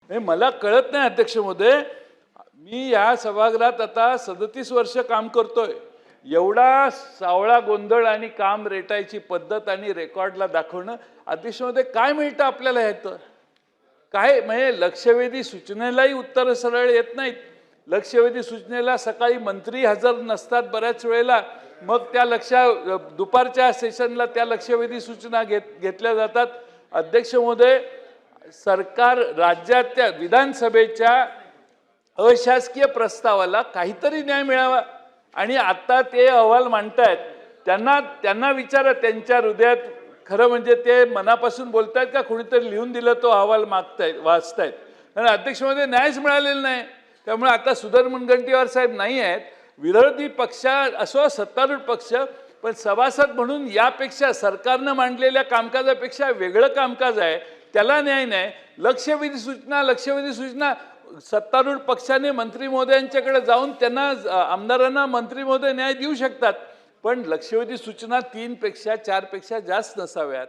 मला कळत नाही अध्यक्ष महोदय, मी या सभागृहात आता 37 वर्ष काम करतोय. एवढा सावळा गोंधळ आणि काम रेटायची पद्धत आणि रेकॉर्डला दाखवणं, अध्यक्ष महोदय काय मिळतं आपल्याला ह्याचं? काय म्हणजे लक्षवेधी सूचनेलाही उत्तर सरळ येत नाहीत. लक्षवेधी सूचनेला सकाळी मंत्री हजर नसतात बऱ्याच वेळेला, मग त्या दुपारच्या सेशनला त्या लक्षवेधी सूचना घेतल्या जातात. अध्यक्ष महोदय, सरकार राज्याच्या विधानसभेच्या अशासकीय प्रस्तावाला काहीतरी न्याय मिळावा. आणि आता ते अहवाल मांडतायत, त्यांना विचारा त्यांच्या हृदयात खरं म्हणजे ते मनापासून बोलतायत का कोणीतरी लिहून दिलं तो अहवाल वाचतायत. कारण अध्यक्ष महोदय न्यायच मिळालेला नाही. त्यामुळे आता सुधीर मुनगंटीवार साहेब नाही आहेत. विरोधी पक्ष असो सत्तारूढ पक्ष, पण सभासद म्हणून यापेक्षा सरकारनं मांडलेल्या कामकाजापेक्षा वेगळं कामकाज आहे, त्याला न्याय नाही. लक्षवेधी सूचना सत्तारूढ पक्षाने मंत्री महोदयांच्याकडे जाऊन त्यांना आमदारांना मंत्री महोदय न्याय देऊ शकतात, पण लक्षवेधी सूचना 3 पेक्षा 4 पेक्षा जास्त नसाव्यात.